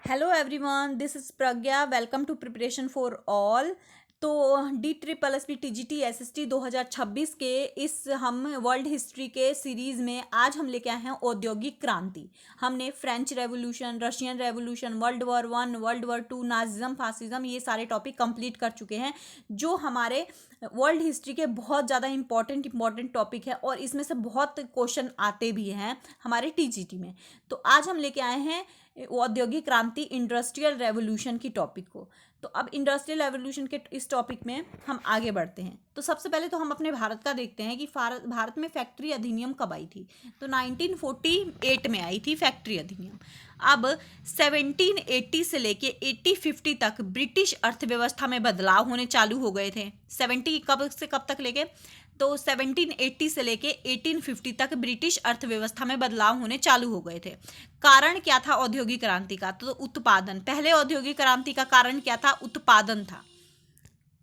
Hello everyone, this is Pragya. Welcome to preparation for all. तो DSSSB TGT SST 2026 के इस हम वर्ल्ड हिस्ट्री के सीरीज़ में आज हम लेके आए हैं औद्योगिक क्रांति। हमने French revolution, Russian revolution, world war 1, world war 2, Nazism, fascism, ये सारे टॉपिक कंप्लीट कर चुके हैं जो हमारे वर्ल्ड हिस्ट्री के बहुत ज़्यादा इंपॉर्टेंट टॉपिक है और इसमें से बहुत क्वेश्चन आते भी हैं हमारे TGT में। तो आज हम लेके आए हैं औद्योगिक क्रांति, इंडस्ट्रियल रेवोल्यूशन की टॉपिक को। तो अब इंडस्ट्रियल रेवोल्यूशन के इस टॉपिक में हम आगे बढ़ते हैं। तो सबसे पहले तो हम अपने भारत का देखते हैं कि भारत में फैक्ट्री अधिनियम कब आई थी। तो 1948 में आई थी फैक्ट्री अधिनियम। अब 1780 से लेके 1850 तक ब्रिटिश अर्थव्यवस्था में बदलाव होने चालू हो गए थे। 70 कब से कब तक लेके, तो 1780 से लेके 1850 तक ब्रिटिश अर्थव्यवस्था में बदलाव होने चालू हो गए थे। कारण क्या था औद्योगिक क्रांति का? तो उत्पादन। पहले औद्योगिक क्रांति का कारण क्या था? उत्पादन था।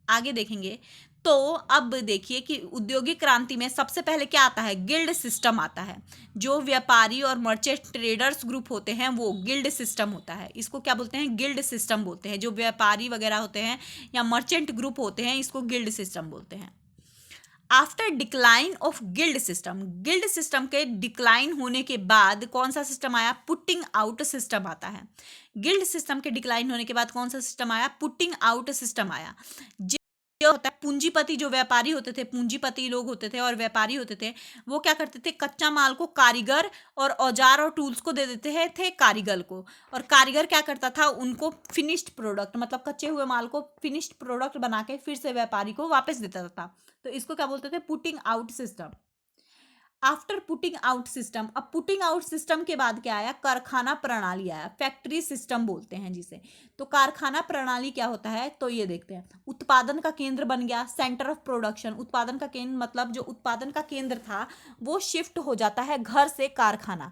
आगे देखेंगे तो अब देखिए कि औद्योगिक क्रांति में सबसे पहले क्या आता है? गिल्ड सिस्टम आता है। जो व्यापारी और मर्चेंट ट्रेडर्स ग्रुप होते हैं वो गिल्ड सिस्टम होता है। इसको क्या बोलते हैं? गिल्ड सिस्टम बोलते हैं। जो व्यापारी वगैरह होते हैं या मर्चेंट ग्रुप होते हैं इसको गिल्ड सिस्टम बोलते हैं। After decline of guild system के डिक्लाइन होने के बाद कौन सा सिस्टम आया? पुटिंग आउट सिस्टम आता है। गिल्ड सिस्टम के डिक्लाइन होने के बाद कौन सा सिस्टम आया? पुटिंग आउट सिस्टम आया। जो होता है पूंजीपति, जो व्यापारी होते थे, पूंजीपति लोग होते थे और व्यापारी होते थे, वो क्या करते थे? कच्चा माल को कारीगर और औजार और टूल्स को दे देते थे कारीगर को, और कारीगर क्या करता था? उनको फिनिश्ड प्रोडक्ट, मतलब कच्चे हुए माल को फिनिश्ड प्रोडक्ट बना के फिर से व्यापारी को वापस देता था। तो इसको क्या बोलते थे? Putting out system. After putting out system, अब पुटिंग आउट सिस्टम के बाद क्या आया? कारखाना प्रणाली आया। फैक्ट्री सिस्टम बोलते हैं जिसे। तो कारखाना प्रणाली क्या होता है? तो ये देखते हैं। उत्पादन का केंद्र बन गया, सेंटर ऑफ प्रोडक्शन। उत्पादन का केंद्र मतलब जो उत्पादन का केंद्र था वो शिफ्ट हो जाता है घर से कारखाना।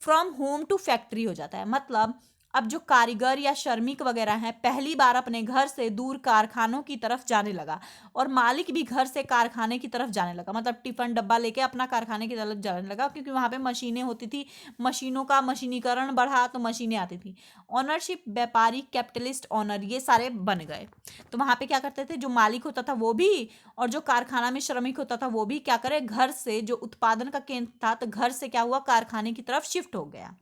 फ्रॉम होम टू फैक्ट्री हो जाता है। मतलब अब जो कारीगर या श्रमिक वगैरह हैं पहली बार अपने घर से दूर कारखानों की तरफ जाने लगा, और मालिक भी घर से कारखाने की तरफ जाने लगा। मतलब टिफिन डब्बा लेके अपना कारखाने की तरफ जाने लगा, क्योंकि वहां पे मशीनें होती थी, मशीनों का मशीनीकरण बढ़ा तो मशीनें आती थी। ऑनरशिप, व्यापारी, कैपिटलिस्ट ओनर, ये सारे बन गए। तो वहां पे क्या करते थे? जो मालिक होता था वो भी और जो कारखाना में श्रमिक होता था वो भी क्या करे? घर से, जो उत्पादन का केंद्र था तो घर से क्या हुआ? कारखाने की तरफ शिफ्ट हो गया,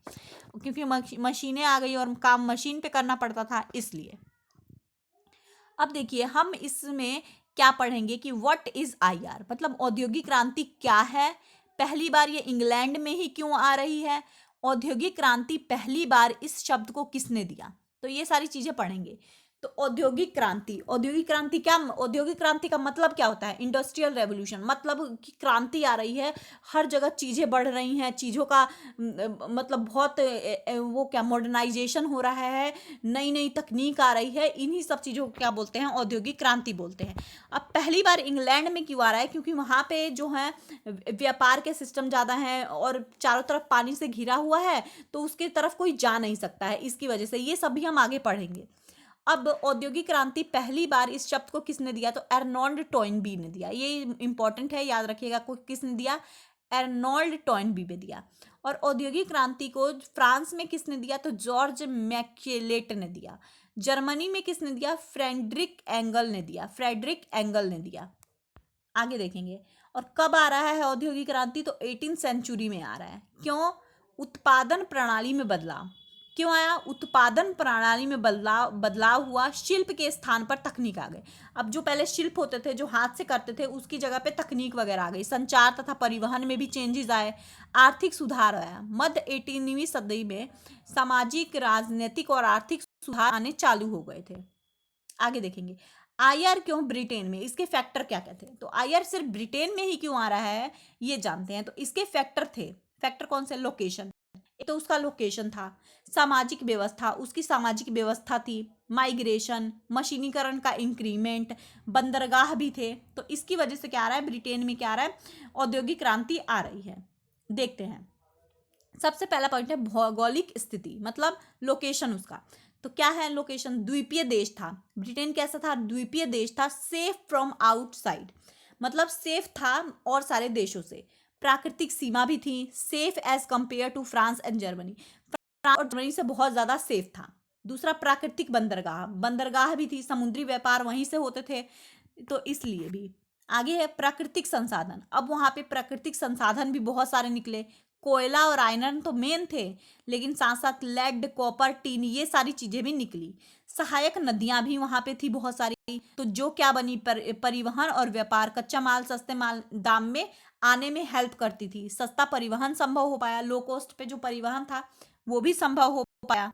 क्योंकि मशीनें आ गई और काम मशीन पे करना पड़ता था इसलिए। अब देखिए हम इसमें क्या पढ़ेंगे कि व्हाट इज IR, मतलब औद्योगिक क्रांति क्या है, पहली बार ये इंग्लैंड में ही क्यों आ रही है, औद्योगिक क्रांति पहली बार इस शब्द को किसने दिया, तो ये सारी चीजें पढ़ेंगे। तो औद्योगिक क्रांति क्या? औद्योगिक क्रांति का मतलब क्या होता है? इंडस्ट्रियल रेवोल्यूशन, मतलब कि क्रांति आ रही है, हर जगह चीजें बढ़ रही हैं, चीजों का मतलब बहुत वो क्या मॉडर्नाइजेशन हो रहा है, नई नई तकनीक आ रही है, इन्हीं सब चीज़ों को क्या बोलते हैं? औद्योगिक क्रांति बोलते हैं। अब पहली बार इंग्लैंड में क्यों आ रहा है? क्योंकि वहाँ पे जो है व्यापार के सिस्टम ज़्यादा हैं और चारों तरफ पानी से घिरा हुआ है, तो उसके तरफ कोई जा नहीं सकता है, इसकी वजह से। ये सभी हम आगे पढ़ेंगे। अब औद्योगिक क्रांति पहली बार इस शब्द को किसने दिया? तो अर्नोल्ड टॉइनबी ने दिया। ये इंपॉर्टेंट है, याद रखिएगा। को किसने दिया? अर्नोल्ड टॉइनबी ने दिया। और औद्योगिक क्रांति को फ्रांस में किसने दिया? तो जॉर्ज मैक्लेट ने दिया। जर्मनी में किसने दिया? फ्रेडरिक एंगल ने दिया। आगे देखेंगे। और कब आ रहा है औद्योगिक क्रांति? तो 18th सेंचुरी में आ रहा है। क्यों? उत्पादन प्रणाली में बदलाव। क्यों आया? उत्पादन प्रणाली में बदलाव हुआ, शिल्प के स्थान पर तकनीक आ गई। अब जो पहले शिल्प होते थे, जो हाथ से करते थे, उसकी जगह पे तकनीक वगैरह आ गई। संचार तथा परिवहन में भी चेंजेस आए, आर्थिक सुधार आया। मध्य 18वीं सदी में सामाजिक, राजनीतिक और आर्थिक सुधार आने चालू हो गए थे। आगे देखेंगे। IR क्यों ब्रिटेन में? इसके फैक्टर क्या कहते हैं? तो IR सिर्फ ब्रिटेन में ही क्यों आ रहा है ये जानते हैं। तो इसके फैक्टर थे। फैक्टर कौन से? लोकेशन। तो उसका लोकेशन था। सामाजिक व्यवस्था, उसकी सामाजिक व्यवस्था थी। माइग्रेशन, मशीनीकरण का इंक्रीमेंट, बंदरगाह भी थे। तो इसकी वजह से क्या आ रहा है? ब्रिटेन में क्या आ रहा है? औद्योगिक क्रांति आ रही है। देखते हैं। सबसे पहला पॉइंट है भौगोलिक स्थिति, मतलब लोकेशन उसका। तो क्या है लोकेशन? द्वीपीय देश था। ब्रिटेन कैसा था? द्वीपीय देश था। सेफ फ्रॉम आउटसाइड, मतलब सेफ था और सारे देशों से। प्राकृतिक सीमा भी थी। Safe as compare to France and Germany, France और जर्मनी से बहुत ज्यादा सेफ था। दूसरा प्राकृतिक बंदरगाह, बंदरगाह भी थी, समुद्री व्यापार वहीं से होते थे, तो इसलिए भी। आगे है प्राकृतिक संसाधन। अब वहां पे प्राकृतिक संसाधन भी बहुत सारे निकले। कोयला और आयरन तो मेन थे, लेकिन साथ साथ लेड, कॉपर, टीन, ये सारी चीजें भी निकली। सहायक नदियां भी वहां पे थी बहुत सारी। तो जो क्या बनी, परिवहन और व्यापार, कच्चा माल सस्ते माल दाम में आने में हेल्प करती थी। सस्ता परिवहन संभव हो पाया, लो कॉस्ट पे जो परिवहन था वो भी संभव हो पाया।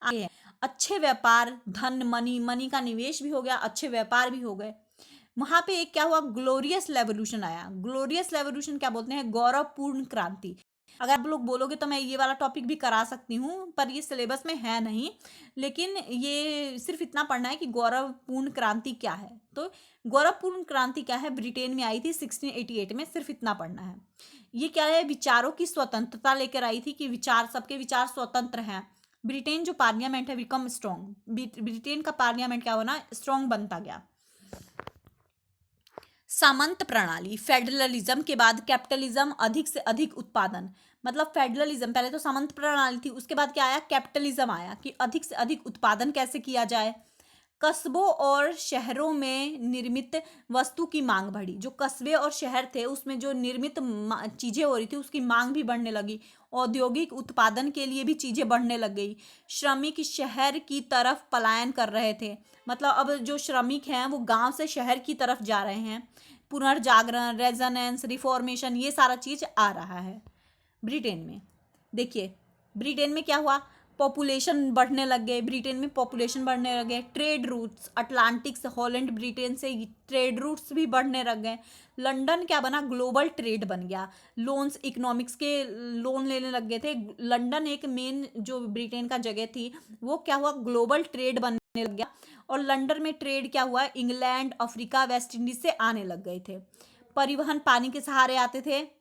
आगे है अच्छे व्यापार, धन, मनी, मनी का निवेश भी हो गया, अच्छे व्यापार भी हो गए। वहां पे एक क्या हुआ, ग्लोरियस रेवोल्यूशन आया। ग्लोरियस रेवोल्यूशन क्या बोलते हैं, गौरवपूर्ण क्रांति। अगर आप लोग बोलोगे तो मैं ये वाला टॉपिक भी करा सकती हूँ, पर ये सिलेबस में है नहीं, लेकिन ये सिर्फ इतना पढ़ना है कि गौरवपूर्ण क्रांति क्या है। तो गौरवपूर्ण क्रांति क्या है, ब्रिटेन में आई थी 1688 में, सिर्फ इतना पढ़ना है। ये क्या है, विचारों की स्वतंत्रता लेकर आई थी, कि विचार, सबके विचार स्वतंत्र हैं। ब्रिटेन जो पार्लियामेंट है बिकम स्ट्रॉन्ग, ब्रिटेन का पार्लियामेंट क्या होना, स्ट्रॉन्ग बनता गया। सामंत प्रणाली, फेडरलिज्म के बाद कैपिटलिज्म, अधिक से अधिक उत्पादन। मतलब फेडरलिज्म, पहले तो सामंत प्रणाली थी, उसके बाद क्या आया, कैपिटलिज्म आया, कि अधिक से अधिक उत्पादन कैसे किया जाए। कस्बों और शहरों में निर्मित वस्तु की मांग बढ़ी। जो कस्बे और शहर थे उसमें जो निर्मित चीजें हो रही थी उसकी मांग भी बढ़ने लगी। औद्योगिक उत्पादन के लिए भी चीजें बढ़ने लग गई। श्रमिक शहर की तरफ पलायन कर रहे थे। मतलब अब जो श्रमिक हैं वो गांव से शहर की तरफ जा रहे हैं। पुनर्जागरण, रेजोनेंस, रिफॉर्मेशन, ये सारा चीज आ रहा है ब्रिटेन में। देखिए ब्रिटेन में क्या हुआ, पॉपुलेशन बढ़ने लग गए, ब्रिटेन में पॉपुलेशन बढ़ने लग गए। ट्रेड रूट्स, अटलांटिक से हॉलैंड, ब्रिटेन से ट्रेड रूट्स भी बढ़ने लग गए। लंदन क्या बना, ग्लोबल ट्रेड बन गया। लोन्स, इकोनॉमिक्स के लोन लेने लग गए थे। लंदन एक मेन जो ब्रिटेन का जगह थी, वो क्या हुआ, ग्लोबल ट्रेड बनने लग गया। और लंदन में ट्रेड क्या हुआ, इंग्लैंड, अफ्रीका, वेस्ट इंडीज से आने लग गए थे। परिवहन पानी के सहारे आते थे।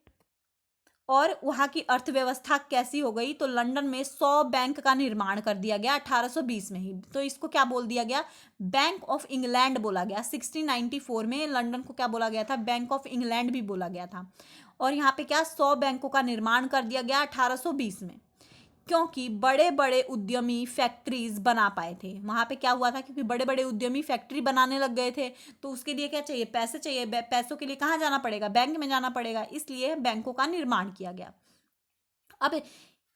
और वहाँ की अर्थव्यवस्था कैसी हो गई, तो लंदन में 100 बैंक का निर्माण कर दिया गया 1820 में ही। तो इसको क्या बोल दिया गया, बैंक ऑफ इंग्लैंड बोला गया। 1694 में लंदन को क्या बोला गया था, बैंक ऑफ इंग्लैंड भी बोला गया था। और यहाँ पे क्या, 100 बैंकों का निर्माण कर दिया गया 1820 में, क्योंकि बड़े बड़े उद्यमी फैक्ट्रीज बना पाए थे। वहां पे क्या हुआ था, क्योंकि बड़े बड़े उद्यमी फैक्ट्री बनाने लग गए थे, तो उसके लिए क्या चाहिए, पैसे चाहिए। पैसों के लिए कहाँ जाना पड़ेगा, बैंक में जाना पड़ेगा, इसलिए बैंकों का निर्माण किया गया। अब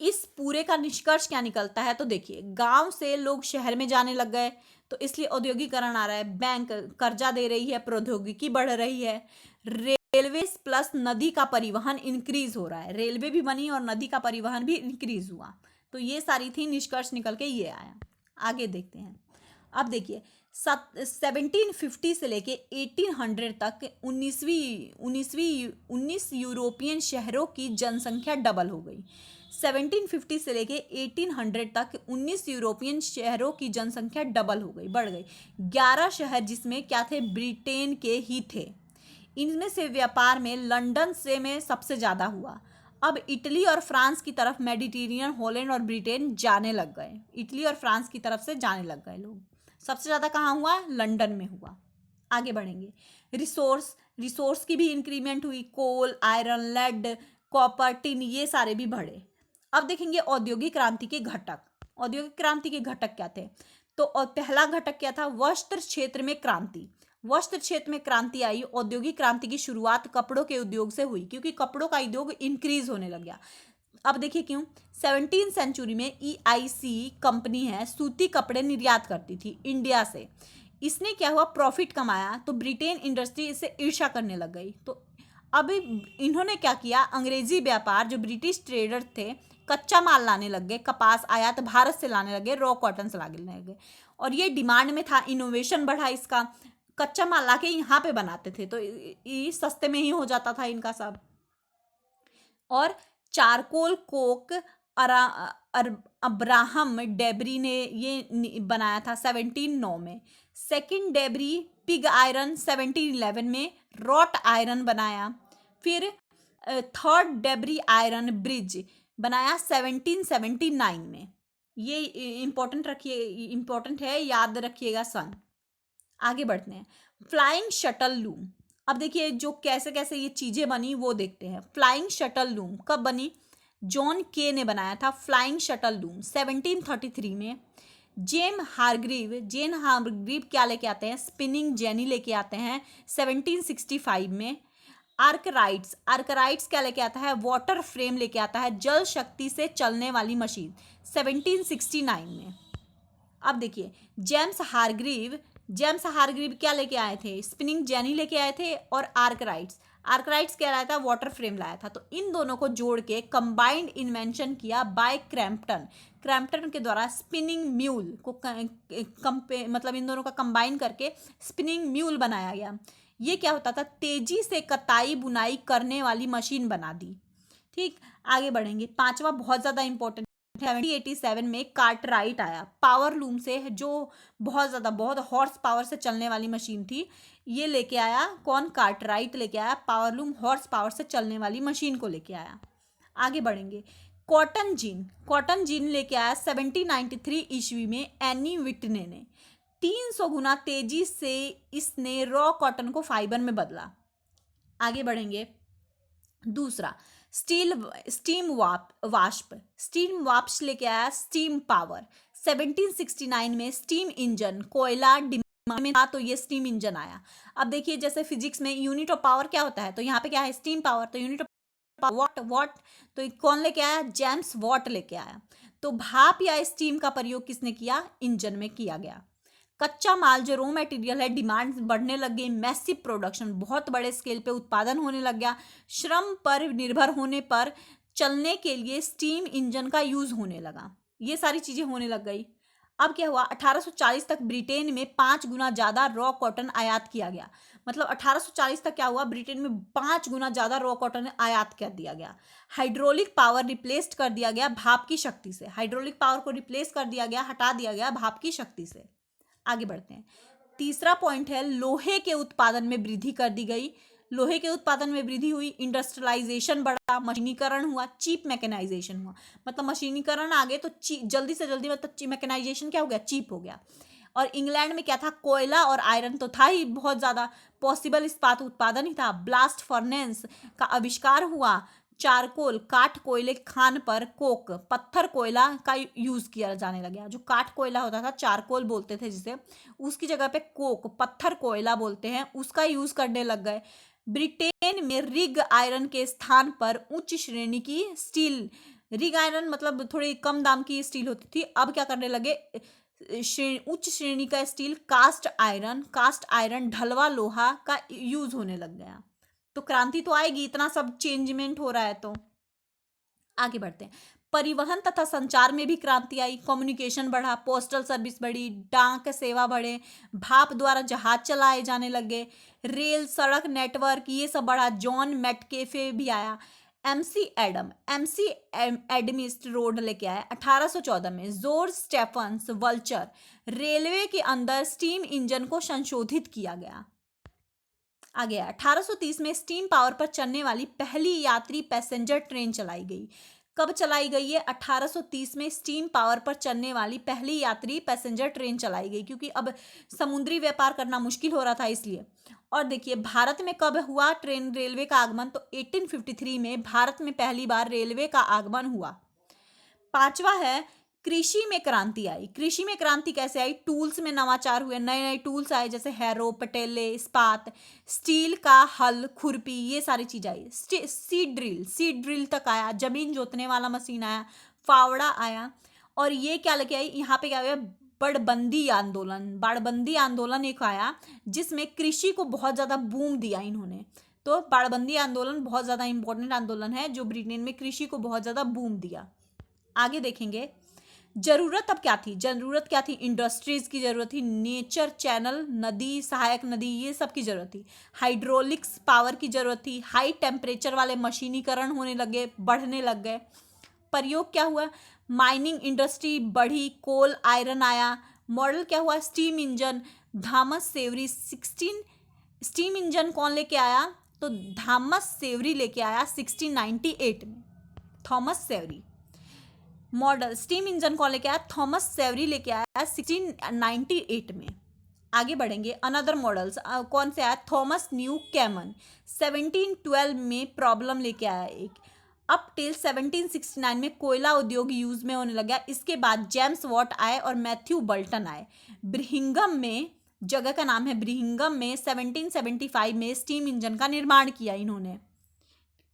इस पूरे का निष्कर्ष क्या निकलता है, तो देखिए गांव से लोग शहर में जाने लग गए, तो इसलिए औद्योगिकरण आ रहा है। बैंक कर्जा दे रही है, प्रौद्योगिकी बढ़ रही है। रेलवे प्लस नदी का परिवहन इंक्रीज हो रहा है, रेलवे भी बनी और नदी का परिवहन भी इंक्रीज हुआ। तो ये सारी थी, निष्कर्ष निकल के ये आया। आगे देखते हैं। अब देखिए 1750 से लेके 1800 तक 19 यूरोपियन शहरों की जनसंख्या डबल हो गई। 1750 से लेके 1800 तक 19 यूरोपियन शहरों की जनसंख्या डबल हो गई, बढ़ गई। 11 शहर जिसमें क्या थे, ब्रिटेन के ही थे। इनमें से व्यापार में लंदन से में सबसे ज़्यादा हुआ। अब इटली और फ्रांस की तरफ, मेडिटेरियन, हॉलैंड और ब्रिटेन जाने लग गए। इटली और फ्रांस की तरफ से जाने लग गए लोग। सबसे ज़्यादा कहाँ हुआ, लंदन में हुआ। आगे बढ़ेंगे। रिसोर्स की भी इंक्रीमेंट हुई। कोल, आयरन, लेड, कॉपर, टिन, ये सारे भी बढ़े। अब देखेंगे औद्योगिक क्रांति के घटक। औद्योगिक क्रांति के घटक क्या थे, तो पहला घटक क्या था, वस्त्र क्षेत्र में क्रांति। वस्त्र क्षेत्र में क्रांति आई। औद्योगिक क्रांति की शुरुआत कपड़ों के उद्योग से हुई, क्योंकि कपड़ों का उद्योग इंक्रीज होने लग गया। अब देखिए क्यों, 17वीं सेंचुरी में EIC कंपनी है, सूती कपड़े निर्यात करती थी इंडिया से। इसने क्या हुआ, प्रॉफिट कमाया, तो ब्रिटेन इंडस्ट्री इससे ईर्ष्या करने लग गई। तो अब इन्होंने क्या किया, अंग्रेजी व्यापार, जो ब्रिटिश ट्रेडर थे, कच्चा माल लाने लग गए। कपास आयात भारत से लाने लगे, रॉ कॉटन से लाने लगे, और ये डिमांड में था। इनोवेशन बढ़ा इसका, कच्चा माल लाके यहाँ पे बनाते थे, तो ये सस्ते में ही हो जाता था इनका सब। और चारकोल कोक अब्राहम डेबरी ने ये बनाया था 1709 में। सेकंड डेबरी पिग आयरन 1711 में रॉट आयरन बनाया। फिर थर्ड डेबरी आयरन ब्रिज बनाया 1779 में। ये इंपॉर्टेंट है, याद रखिएगा सन। आगे बढ़ते हैं। Flying shuttle loom. अब देखिए जो कैसे कैसे ये चीजें बनी वो देखते हैं। फ्लाइंग शटल लूम कब बनी, जॉन के ने बनाया था फ्लाइंग शटल लूम 1733 में। जेन हारग्रीव क्या लेके आते हैं, स्पिनिंग जेनी लेके आते हैं 1765 में। आर्कराइट्स क्या लेके आता है, वाटर फ्रेम लेके आता है, जल शक्ति से चलने वाली मशीन 1769 में। अब देखिए जेम्स हारग्रीव क्या लेके आए थे, स्पिनिंग जेनी लेके आए थे, और आर्कराइट्स क्या लाया था, वाटर फ्रेम लाया था। तो इन दोनों को जोड़ के कंबाइंड इन्वेंशन किया बाय क्रैम्पटन के द्वारा स्पिनिंग म्यूल को मतलब इन दोनों का कंबाइन करके स्पिनिंग म्यूल बनाया गया। ये क्या होता था, तेजी से कताई बुनाई करने वाली मशीन बना दी। ठीक, आगे बढ़ेंगे। पांचवा बहुत ज्यादा इंपॉर्टेंट, 1787 में कार्टराइट आया, पावर लूम से, जो बहुत हॉर्स पावर से चलने वाली मशीन थी। ये लेके आया कौन, कार्टराइट लेके आया पावर लूम, हॉर्स पावर से चलने वाली मशीन को लेके आया। आगे बढ़ेंगे। कॉटन जीन लेके आया 1793 ईस्वी में एनी विटने ने। 300 गुना तेजी से इसने रॉ कॉटन को फाइबर में बदला। आगे बढ़ेंगे। दूसरा, स्टीम वाष्प लेके आया स्टीम पावर 1769 में। स्टीम इंजन कोयला डिमांड में था तो ये स्टीम इंजन आया। अब देखिए जैसे फिजिक्स में यूनिट ऑफ पावर क्या होता है, तो यहाँ पे क्या है, स्टीम पावर, तो यूनिट ऑफ वाट, तो कौन लेके आया, जेम्स वॉट लेके आया। तो भाप या स्टीम का प्रयोग किसने किया, इंजन में किया गया। कच्चा माल जो रॉ मटेरियल है, डिमांड बढ़ने लग गई, मैसिव प्रोडक्शन, बहुत बड़े स्केल पे उत्पादन होने लग गया। श्रम पर निर्भर होने पर चलने के लिए स्टीम इंजन का यूज होने लगा। ये सारी चीजें होने लग गई। अब क्या हुआ, 1840 तक ब्रिटेन में 5 गुना ज्यादा रॉ कॉटन आयात किया गया। मतलब 1840 तक क्या हुआ, ब्रिटेन में 5 गुना ज्यादा रॉ कॉटन आयात कर दिया गया। हाइड्रोलिक पावर रिप्लेस्ड कर दिया गया भाप की शक्ति से, हाइड्रोलिक पावर को रिप्लेस कर दिया गया, हटा दिया गया भाप की शक्ति से। आगे बढ़ते हैं। तीसरा पॉइंट है, लोहे के उत्पादन में वृद्धि कर दी गई। लोहे के उत्पादन में वृद्धि हुई, इंडस्ट्रियलाइजेशन बढ़ा, मशीनीकरण हुआ, चीप मैकेनाइजेशन हुआ। मतलब मशीनीकरण आ गए तो जल्दी से जल्दी, मतलब मैकेनाइजेशन क्या हो गया, चीप हो गया। और इंग्लैंड में क्या था, कोयला और आयरन तो था ही बहुत ज्यादा, पॉसिबल इस्पात उत्पादन ही था। ब्लास्ट फर्नेस का आविष्कार हुआ। चारकोल, काठ कोयले खान पर कोक, पत्थर कोयला का यूज किया जाने लगा। जो काठ कोयला होता था, चारकोल बोलते थे जिसे, उसकी जगह पे कोक, पत्थर कोयला बोलते हैं, उसका यूज करने लग गए। ब्रिटेन में रिग आयरन के स्थान पर उच्च श्रेणी की स्टील, रिग आयरन मतलब थोड़ी कम दाम की स्टील होती थी, अब क्या करने लगे, उच्च श्रेणी का स्टील, कास्ट आयरन ढलवा लोहा का यूज होने लग गया। तो क्रांति तो आएगी, इतना सब चेंजमेंट हो रहा है। तो आगे बढ़ते हैं। परिवहन तथा संचार में भी क्रांति आई, कम्युनिकेशन बढ़ा, पोस्टल सर्विस बढ़ी, डाक सेवा बढ़े, भाप द्वारा जहाज चलाए जाने लगे, रेल, सड़क नेटवर्क ये सब बढ़ा। जॉन मेटकेफे भी आया। एमसी एडमिस्ट रोड लेके आया 1814 में। जॉर्ज स्टेफन्स वल्चर, रेलवे के अंदर स्टीम इंजन को संशोधित किया गया। आगे 1830 में स्टीम पावर पर चलने वाली पहली यात्री पैसेंजर ट्रेन चलाई गई। कब चलाई गई है, 1830 में स्टीम पावर पर चलने वाली पहली यात्री पैसेंजर ट्रेन चलाई गई, क्योंकि अब समुद्री व्यापार करना मुश्किल हो रहा था इसलिए। और देखिए भारत में कब हुआ रेलवे का आगमन, तो 1853 में भारत में पहली बार रेलवे का आगमन हुआ। पांचवा है, कृषि में क्रांति आई। कृषि में क्रांति कैसे आई, टूल्स में नवाचार हुए, नए नए टूल्स आए, जैसे हैरो, पटेले, इस्पात, स्टील का हल, खुरपी, ये सारी चीज आई। सीड ड्रिल तक आया, जमीन जोतने वाला मशीन आया, फावड़ा आया। और ये क्या लेके आई, यहाँ पे क्या हुआ, बाड़बंदी आंदोलन एक आया, जिसमें कृषि को बहुत ज्यादा बूम दिया इन्होंने। तो बाड़बंदी आंदोलन बहुत ज्यादा इंपॉर्टेंट आंदोलन है, जो ब्रिटेन में कृषि को बहुत ज्यादा बूम दिया। आगे देखेंगे। जरूरत अब क्या थी, इंडस्ट्रीज की जरूरत थी, नेचर चैनल, नदी, सहायक नदी, ये सब की जरूरत थी। हाइड्रोलिक्स पावर की जरूरत थी। हाई टेम्परेचर वाले मशीनीकरण होने लगे, बढ़ने लग गए। प्रयोग क्या हुआ, माइनिंग इंडस्ट्री बढ़ी, कोल आयरन आया। मॉडल क्या हुआ, steam engine, Thomas Savery. Steam engine कौन लेके आया, तो थॉमस सेवरी लेके आया 1698 में। Thomas Savery model steam engine कौन लेके आया, थॉमस सेवरी लेके आया 1698 में। आगे बढ़ेंगे। अनदर मॉडल्स कौन से आया, थॉमस न्यू कैमन 1712 में प्रॉब्लम लेके आया एक। अप टिल 1769 में कोयला उद्योग यूज में होने लगा। इसके बाद जेम्स वॉट आए और मैथ्यू बल्टन आए। ब्रिहिंगम में, जगह का नाम है ब्रिहिंगम में, 1775 में स्टीम इंजन का निर्माण किया इन्होंने।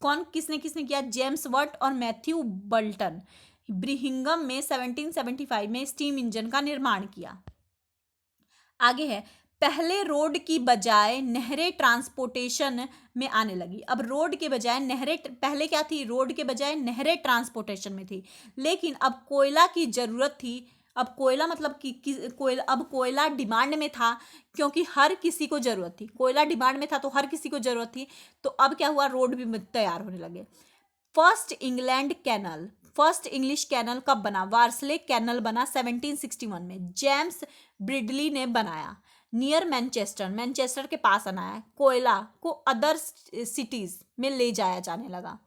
कौन, किसने किसने किया? जेम्स वॉट और मैथ्यू बल्टन। ब्रिहिंगम में 1775 में स्टीम इंजन का निर्माण किया। आगे है, पहले रोड की बजाय नहरें ट्रांसपोर्टेशन में आने लगी। अब रोड के बजाय नहरें, पहले क्या थी? रोड के बजाय नहरें ट्रांसपोर्टेशन में थी, लेकिन अब कोयला की जरूरत थी। अब कोयला मतलब कोयला, अब कोयला डिमांड में था, क्योंकि हर किसी को जरूरत थी। कोयला डिमांड में था तो हर किसी को जरूरत थी, तो अब क्या हुआ? रोड भी तैयार होने लगे। First England canal, first English canal कब बना? वार्सले कैनल बना 1761 में। जेम्स ब्रिडली ने बनाया नियर मैनचेस्टर, मैनचेस्टर के पास बनाया। कोयला को अदर सिटीज में ले जाया जाने लगा।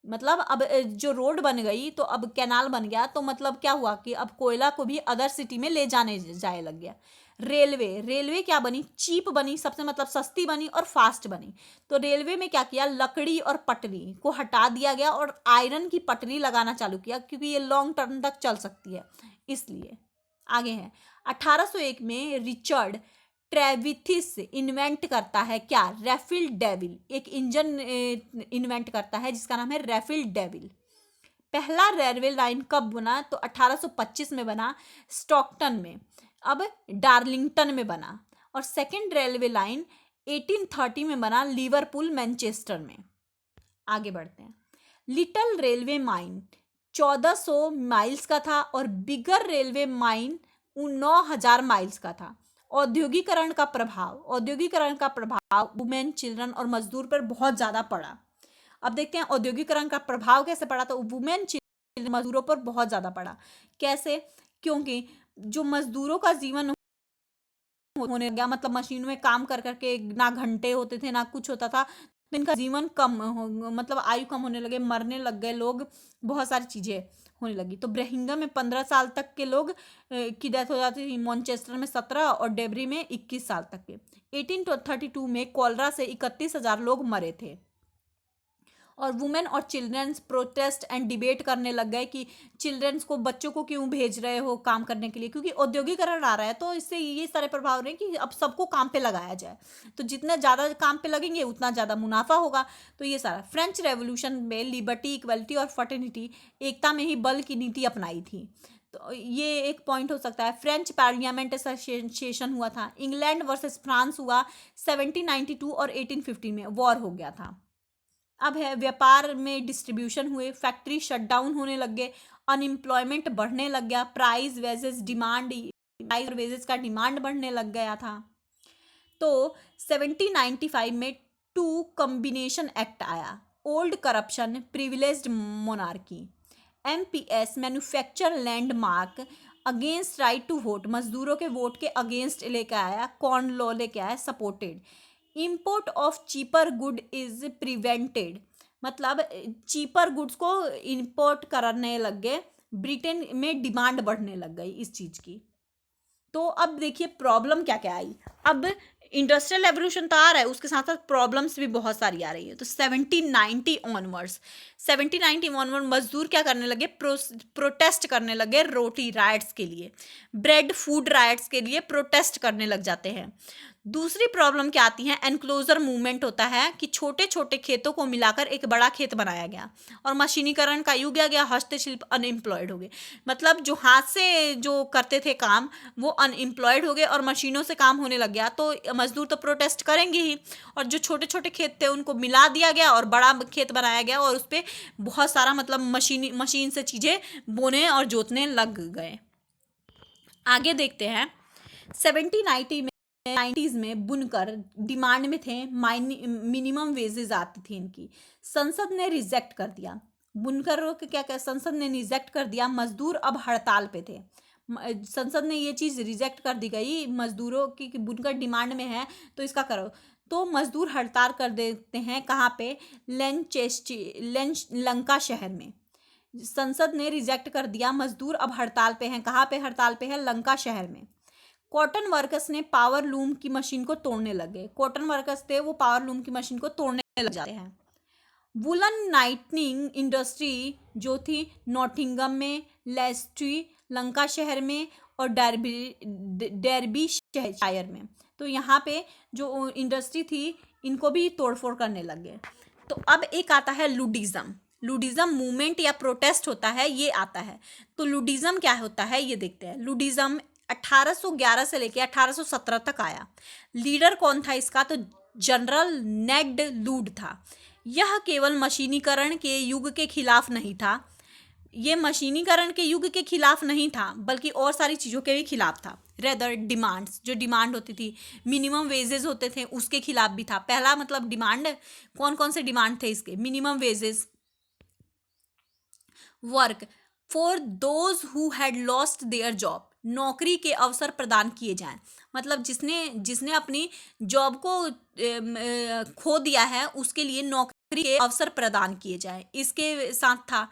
मतलब अब जो रोड बन गई तो अब कैनाल बन गया, तो मतलब क्या हुआ कि अब कोयला को भी अदर सिटी में ले जाने जाए लग गया। रेलवे, रेलवे क्या बनी? चीप बनी, सबसे मतलब सस्ती बनी और फास्ट बनी। तो रेलवे में क्या किया? लकड़ी और पटरी को हटा दिया गया और आयरन की पटरी लगाना चालू किया, क्योंकि ये लॉन्ग टर्म तक चल सकती है, इसलिए। आगे है, 1801 में रिचर्ड ट्रेविथिस इन्वेंट करता है क्या? रैफिल डेविल, एक इंजन इन्वेंट करता है जिसका नाम है रैफिल डेविल। पहला रेलवे लाइन कब बना? तो 1825 में बना, स्टॉकटन में, अब डार्लिंगटन में बना। और सेकंड रेलवे लाइन 1830 में बना, लिवरपूल मैनचेस्टर में। आगे बढ़ते हैं। लिटिल रेलवे माइन 1400 माइल्स का था और बिगर रेलवे माइन 9000 माइल्स का था। औद्योगिकरण का प्रभाव, औद्योगिकरण का प्रभाव वुमेन, चिल्ड्रन और मजदूर पर बहुत ज्यादा पड़ा। अब देखते हैं औद्योगिकरण का प्रभाव कैसे पड़ा। तो वुमेन, चिल्ड्रन, मजदूरों पर बहुत ज्यादा पड़ा। कैसे? क्योंकि जो मजदूरों का जीवन होने लगा, मतलब मशीनों में काम कर करके ना घंटे होते थे ना कुछ होता था, तो इनका जीवन कम मतलब आयु कम होने लगे, मरने लग गए लोग, बहुत सारी चीजें होने लगी। तो ब्रहिंगम में 15 साल तक के लोग की डेथ हो जाती थी, मॉन्चेस्टर में 17 और डेबरी में 21 साल तक के। 1832 में कॉलरा से 31,000 लोग मरे थे। और वुमेन और चिल्ड्रंस प्रोटेस्ट एंड डिबेट करने लग गए कि चिल्ड्रंस को, बच्चों को क्यों भेज रहे हो काम करने के लिए, क्योंकि औद्योगिकरण आ रहा है, तो इससे ये सारे प्रभाव रहे कि अब सबको काम पे लगाया जाए, तो जितना ज़्यादा काम पे लगेंगे उतना ज़्यादा मुनाफा होगा। तो ये सारा फ्रेंच रेवोल्यूशन में लिबर्टी, इक्वलिटी और फर्टिनिटी, एकता में ही बल की नीति अपनाई थी। तो ये एक पॉइंट हो सकता है। फ्रेंच पार्लियामेंट एसोसिएशन हुआ था। इंग्लैंड वर्सेस फ्रांस हुआ 1792 और 1815 में वॉर हो गया था। अब है, व्यापार में डिस्ट्रीब्यूशन हुए, फैक्ट्री शटडाउन होने लग गए, अनएम्प्लॉयमेंट बढ़ने लग गया, प्राइस वेजेस डिमांड, प्राइस और वेजेस का डिमांड बढ़ने लग गया था। तो 1795 में टू कॉम्बिनेशन एक्ट आया, old corruption, privileged monarchy. MPs, manufacture landmark, against right to vote, मजदूरों के वोट के अगेंस्ट लेके आया। कॉर्न लॉ लेके आया, supported. Import of cheaper good is prevented, मतलब चीपर गुड्स को इंपोर्ट करने लग गए, ब्रिटेन में डिमांड बढ़ने लग गई इस चीज की। तो अब देखिए प्रॉब्लम क्या क्या आई। अब इंडस्ट्रियल रेवोल्यूशन तो आ रहा है, उसके साथ साथ प्रॉब्लम्स भी बहुत सारी आ रही है। तो 1790 ऑनवर्ड्स, 1790 ऑनवर्ड मजदूर क्या करने लगे? प्रोटेस्ट करने लगे रोटी राइट्स के लिए, ब्रेड फूड राइट्स के लिए प्रोटेस्ट करने लग जाते हैं। दूसरी प्रॉब्लम क्या आती है? एनक्लोजर मूवमेंट होता है कि छोटे छोटे खेतों को मिलाकर एक बड़ा खेत बनाया गया और मशीनीकरण का युग आ गया, हस्तशिल्प अनएम्प्लॉयड हो गए। मतलब जो हाथ से जो करते थे काम वो अनएम्प्लॉयड हो गए और मशीनों से काम होने लग गया, तो मजदूर तो प्रोटेस्ट करेंगे ही। और जो छोटे छोटे खेत थे उनको मिला दिया गया और बड़ा खेत बनाया गया और उस पर बहुत सारा मतलब मशीन से चीज़ें बोने और जोतने लग गए। आगे देखते हैं। 1790 में बुनकर डिमांड में थे, मिनिमम वेजेस आती थी इनकी। संसद ने रिजेक्ट कर दिया। बुनकरों के क्या संसद ने रिजेक्ट कर दिया, मजदूर अब हड़ताल पे थे। संसद ने ये चीज़ रिजेक्ट कर दी गई मजदूरों की कि बुनकर डिमांड में है तो इसका करो, तो मजदूर हड़ताल कर देते हैं। कहाँ पे? लंका शहर में। संसद ने रिजेक्ट कर दिया, मजदूर अब हड़ताल पे हैं। कहाँ पे हड़ताल पे है? लंका शहर में। कॉटन वर्कर्स ने पावर लूम की मशीन को तोड़ने लगे। कॉटन वर्कर्स थे वो पावर लूम की मशीन को तोड़ने लग जाते हैं। वुलन नाइटनिंग इंडस्ट्री जो थी नॉटिंगम में, लेस्ट्री लंकाशहर में और डर्बी शायर में। तो यहाँ पे जो इंडस्ट्री थी इनको भी तोड़फोड़ करने लग गए। तो अब एक आता है लुडिज्म। लुडिज्म मूवमेंट या प्रोटेस्ट होता है, ये आता है। तो लुडिज्म क्या होता है ये देखते हैं। लुडिज्म 1811 से लेकर 1817 तक आया। लीडर कौन था इसका? तो जनरल नेग्ड लूड था। यह केवल मशीनीकरण के युग के खिलाफ नहीं था, ये मशीनीकरण के युग के खिलाफ नहीं था बल्कि और सारी चीज़ों के भी खिलाफ था। रेदर डिमांड्स, जो डिमांड होती थी, मिनिमम वेजेस होते थे, उसके खिलाफ भी था। पहला मतलब डिमांड, कौन कौन से डिमांड थे इसके? Minimum wages, work for those who had lost their job, नौकरी के अवसर प्रदान किए जाएं। मतलब जिसने जिसने अपनी जॉब को खो दिया है उसके लिए नौकरी के अवसर प्रदान किए जाएं। इसके साथ था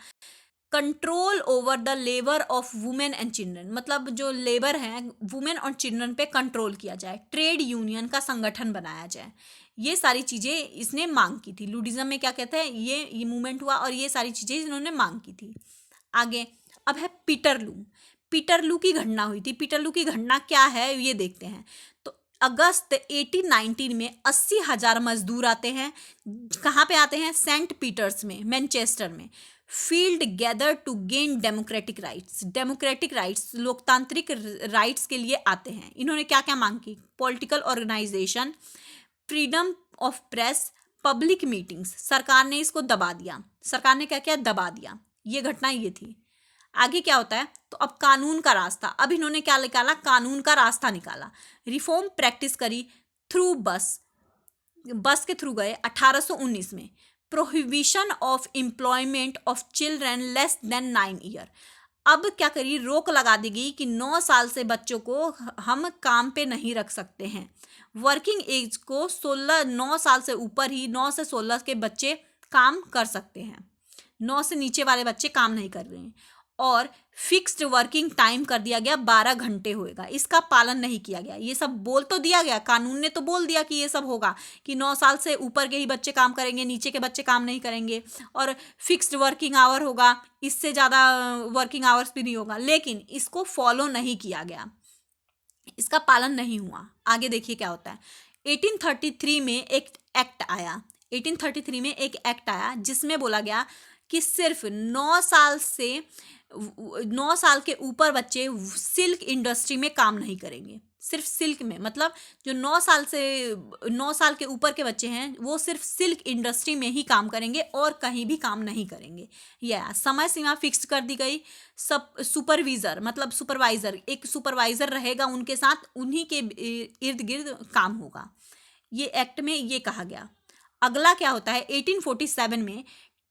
control over the labour of women and children, मतलब जो लेबर हैं वुमेन और चिल्ड्रन पे कंट्रोल किया जाए। ट्रेड यूनियन का संगठन बनाया जाए। ये सारी चीज़ें इसने मांग की थी। लुडिज्म में क्या कहते हैं, ये मूवमेंट हुआ और ये सारी चीज़ें इन्होंने मांग की थी। आगे अब है पीटरलू। पीटरलू की घटना हुई थी। पीटरलू की घटना क्या है ये देखते हैं। तो अगस्त 1819 में 80,000 मजदूर आते हैं। कहाँ पे आते हैं? सेंट पीटर्स में, मैनचेस्टर में। Field gather to gain democratic rights, democratic rights, लोकतांत्रिक राइट्स के लिए आते हैं। इन्होंने क्या क्या मांग की? Political organisation, freedom of press, public meetings. सरकार ने इसको दबा दिया। सरकार ने क्या किया? दबा दिया। ये घटना ये थी। आगे क्या होता है? तो अब कानून का रास्ता। अब इन्होंने क्या निकाला? कानून का रास्ता निकाला। रिफॉर्म प्रैक्टिस करी थ्रू बस के थ्रू गए 1819 में। Prohibition of employment of children less than 9 year. अब क्या करी? रोक लगा दी गई कि 9 साल से बच्चों को हम काम पे नहीं रख सकते हैं। वर्किंग एज को 9 साल से ऊपर ही, 9 से 16 के बच्चे काम कर सकते हैं। 9 से नीचे वाले बच्चे काम नहीं कर रहे हैं। और फिक्स्ड वर्किंग टाइम कर दिया गया, 12 घंटे होएगा। इसका पालन नहीं किया गया। ये सब बोल तो दिया गया, कानून ने तो बोल दिया कि ये सब होगा, कि 9 साल से ऊपर के ही बच्चे काम करेंगे, नीचे के बच्चे काम नहीं करेंगे, और फिक्स्ड वर्किंग आवर होगा, इससे ज़्यादा वर्किंग आवर्स भी नहीं होगा। लेकिन इसको फॉलो नहीं किया गया, इसका पालन नहीं हुआ। आगे देखिए क्या होता है। 1833 में एक एक्ट आया। 1833 में एक एक्ट आया जिसमें बोला गया कि सिर्फ 9 साल के ऊपर बच्चे सिल्क इंडस्ट्री में काम नहीं करेंगे। सिर्फ सिल्क में, मतलब जो 9 साल के ऊपर के बच्चे हैं वो सिर्फ सिल्क इंडस्ट्री में ही काम करेंगे और कहीं भी काम नहीं करेंगे। यह समय सीमा फिक्स कर दी गई। सब सुपरविजर, मतलब सुपरवाइजर, एक सुपरवाइजर रहेगा उनके साथ, उन्हीं के इर्द गिर्द काम होगा। ये एक्ट में ये कहा गया। अगला क्या होता है? 1847 में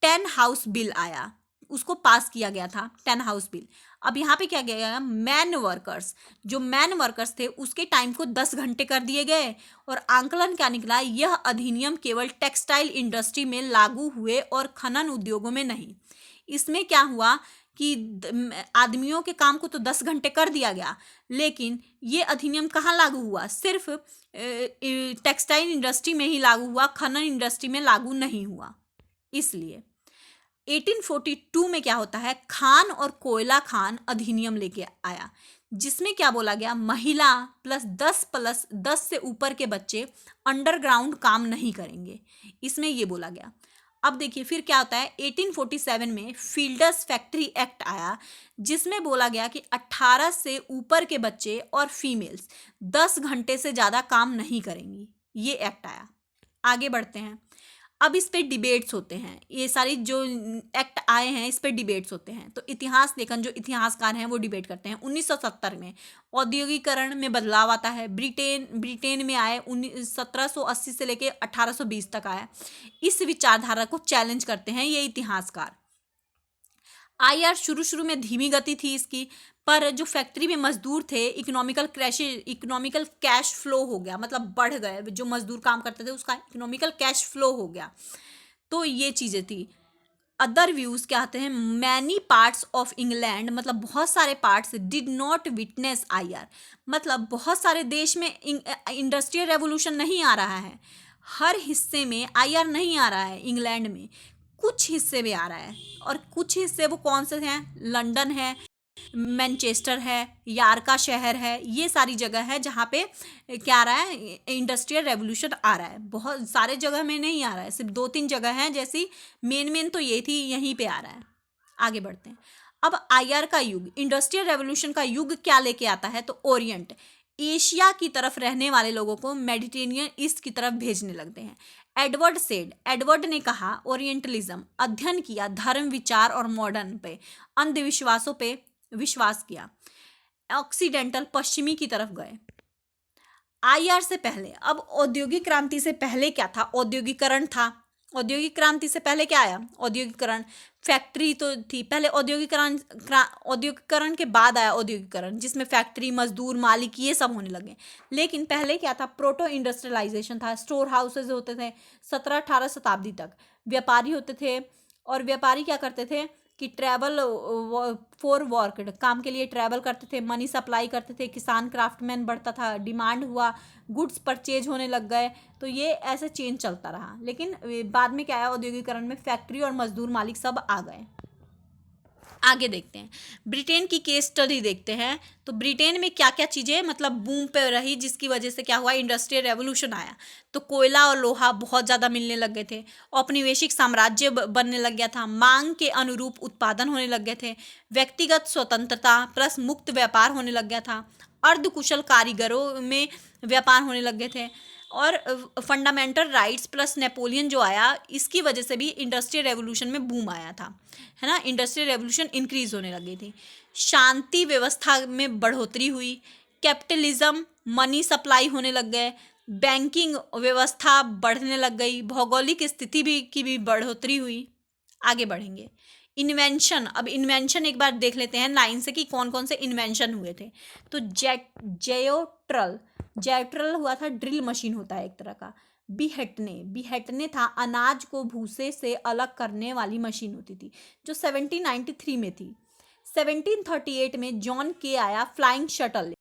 10 हाउस बिल आया, उसको पास किया गया था, 10 हाउस बिल। अब यहाँ पे क्या किया गया? मैन वर्कर्स, जो मैन वर्कर्स थे उसके टाइम को 10 घंटे कर दिए गए। और आंकलन क्या निकला? यह अधिनियम केवल टेक्सटाइल इंडस्ट्री में लागू हुए और खनन उद्योगों में नहीं। इसमें क्या हुआ कि आदमियों के काम को तो 10 घंटे कर दिया गया, लेकिन ये अधिनियम कहाँ लागू हुआ? सिर्फ टेक्सटाइल इंडस्ट्री में ही लागू हुआ, खनन इंडस्ट्री में लागू नहीं हुआ। इसलिए 1842 में क्या होता है? खान और कोयला खान अधिनियम लेके आया, जिसमें क्या बोला गया? महिला प्लस 10 से ऊपर के बच्चे अंडरग्राउंड काम नहीं करेंगे। इसमें ये बोला गया। अब देखिए फिर क्या होता है। 1847 में फील्डर्स फैक्ट्री एक्ट आया, जिसमें बोला गया कि 18 से ऊपर के बच्चे और फीमेल्स 10 घंटे से ज़्यादा काम नहीं करेंगी। ये एक्ट आया। आगे बढ़ते हैं। अब इस पे डिबेट्स होते हैं। ये सारी जो एक्ट आए हैं इस पे डिबेट्स होते हैं। तो इतिहास लेखन, जो इतिहासकार हैं वो डिबेट करते हैं। 1970 में औद्योगिकरण में बदलाव आता है। ब्रिटेन में आए 1780 से लेके 1820 तक आया। इस विचारधारा को चैलेंज करते हैं ये इतिहासकार। आईआर शुरू में धीमी गति थी इसकी, पर जो फैक्ट्री में मजदूर थे, इकोनॉमिकल कैश फ्लो हो गया, मतलब बढ़ गए। जो मजदूर काम करते थे उसका इकोनॉमिकल कैश फ्लो हो गया। तो ये चीज़ें थी। अदर व्यूज क्या आते हैं? मैनी पार्ट्स ऑफ इंग्लैंड, मतलब बहुत सारे parts did not witness IR, मतलब बहुत सारे देश में इंडस्ट्रियल रेवोल्यूशन नहीं आ रहा है। हर हिस्से में आईआर नहीं आ रहा है इंग्लैंड में। कुछ हिस्से में आ रहा है, और कुछ हिस्से वो कौन से हैं? लंदन है, मैनचेस्टर है, यार्का शहर है, ये सारी जगह है जहाँ पे क्या आ रहा है? इंडस्ट्रियल रेवोल्यूशन आ रहा है। बहुत सारे जगह में नहीं आ रहा है, सिर्फ 2-3 जगह हैं, जैसी मेन मेन तो ये थी, यहीं पे आ रहा है। आगे बढ़ते हैं। अब आईआर का युग, इंडस्ट्रियल रेवोल्यूशन का युग क्या लेके आता है? तो ओरिएंट, एशिया की तरफ रहने वाले लोगों को मेडिटेरियन ईस्ट की तरफ भेजने लगते हैं। एडवर्ड सेड, एडवर्ड ने कहा, ओरिएंटलिज्म अध्ययन किया, धर्म, विचार और मॉडर्न पे, अंधविश्वासों पे विश्वास किया। ऑक्सीडेंटल, पश्चिमी की तरफ गए। आईआर से पहले, अब औद्योगिक क्रांति से पहले क्या था? औद्योगिकरण था। औद्योगिक क्रांति से पहले क्या आया? औद्योगिकरण, फैक्ट्री तो थी पहले। औद्योगिकरण के बाद आया औद्योगिकरण, जिसमें फैक्ट्री, मजदूर, मालिक, ये सब होने लगे। लेकिन पहले क्या था? प्रोटो इंडस्ट्रियलाइजेशन था। स्टोर हाउसेज होते थे 17-18 शताब्दी तक। व्यापारी होते थे, और व्यापारी क्या करते थे कि ट्रैवल फॉर वर्क, काम के लिए ट्रैवल करते थे, मनी सप्लाई करते थे, किसान क्राफ्टमैन बढ़ता था, डिमांड हुआ, गुड्स परचेज होने लग गए, तो ये ऐसे चेंज चलता रहा। लेकिन बाद में क्या आया? औद्योगिकरण में फैक्ट्री और मजदूर मालिक सब आ गए। आगे देखते हैं, ब्रिटेन की केस स्टडी देखते हैं। तो ब्रिटेन में क्या क्या चीज़ें मतलब बूम पे रही, जिसकी वजह से क्या हुआ? इंडस्ट्रियल रेवोल्यूशन आया। तो कोयला और लोहा बहुत ज़्यादा मिलने लग गए थे, औपनिवेशिक साम्राज्य बनने लग गया था, मांग के अनुरूप उत्पादन होने लग गए थे, व्यक्तिगत स्वतंत्रता प्लस मुक्त व्यापार होने लग गया था, अर्धकुशल कारीगरों में व्यापार होने लग गए थे, और फंडामेंटल राइट्स प्लस नेपोलियन जो आया, इसकी वजह से भी इंडस्ट्रियल रेवोल्यूशन में बूम आया था, है ना। इंडस्ट्रियल रेवोल्यूशन इंक्रीज होने लगी थी, शांति व्यवस्था में बढ़ोतरी हुई, कैपिटलिज्म, मनी सप्लाई होने लग गए, बैंकिंग व्यवस्था बढ़ने लग गई, भौगोलिक स्थिति की भी बढ़ोतरी हुई। आगे बढ़ेंगे, इन्वेंशन। अब इन्वेंशन एक बार देख लेते हैं लाइन से कि कौन कौन से इन्वेंशन हुए थे। तो जेट्रल हुआ था, ड्रिल मशीन होता है एक तरह का। बिहटने था, अनाज को भूसे से अलग करने वाली मशीन होती थी, जो 1793 में थी। 1738 में जॉन के आया फ्लाइंग शटल।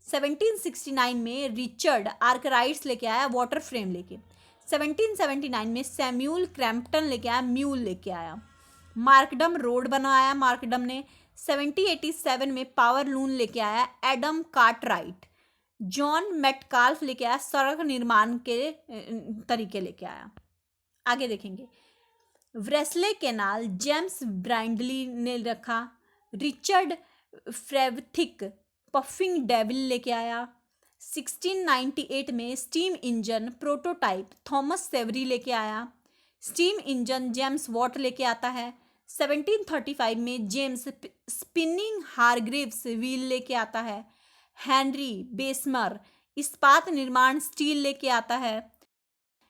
1769 में रिचर्ड आर्कराइट्स लेके आया वाटर फ्रेम लेके। 1779 में सैम्यूल क्रैम्पटन लेके आया म्यूल लेके आया। मार्कडम रोड बनाया मार्कडम ने। 1787 में पावर लून लेके आया एडम कार्टराइट। जॉन मेटकाल्फ लेके आया सड़क निर्माण के तरीके लेके आया। आगे देखेंगे, व्रेस्ले केनाल जेम्स ब्रांडली ने रखा। रिचर्ड फ्रेवथिक पफिंग डेविल लेके आया। 1698 में steam engine prototype Thomas Savery लेके आया। स्टीम इंजन जेम्स वॉट लेके आता है। 1735 में जेम्स स्पिनिंग हारग्रीव्स व्हील लेके आता है। हेनरी बेसमर इस्पात निर्माण स्टील लेके आता है।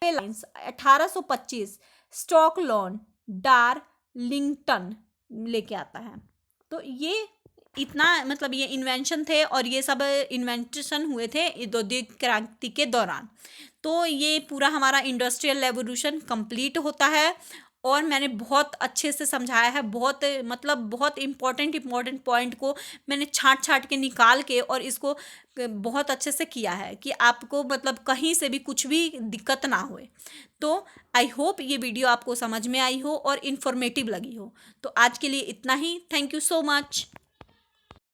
1825 स्टॉकलॉन डार्लिंगटन लेके आता है। तो ये इतना मतलब ये इन्वेंशन थे, और ये सब इन्वेंशन हुए थे औद्योगिक क्रांति के दौरान। तो ये पूरा हमारा इंडस्ट्रियल रेवोल्यूशन कंप्लीट होता है, और मैंने बहुत अच्छे से समझाया है। बहुत मतलब बहुत इम्पोर्टेंट पॉइंट को मैंने छांट के निकाल के, और इसको बहुत अच्छे से किया है कि आपको मतलब कहीं से भी कुछ भी दिक्कत ना होए। तो आई होप ये वीडियो आपको समझ में आई हो और इन्फॉर्मेटिव लगी हो। तो आज के लिए इतना ही। Thank you so much.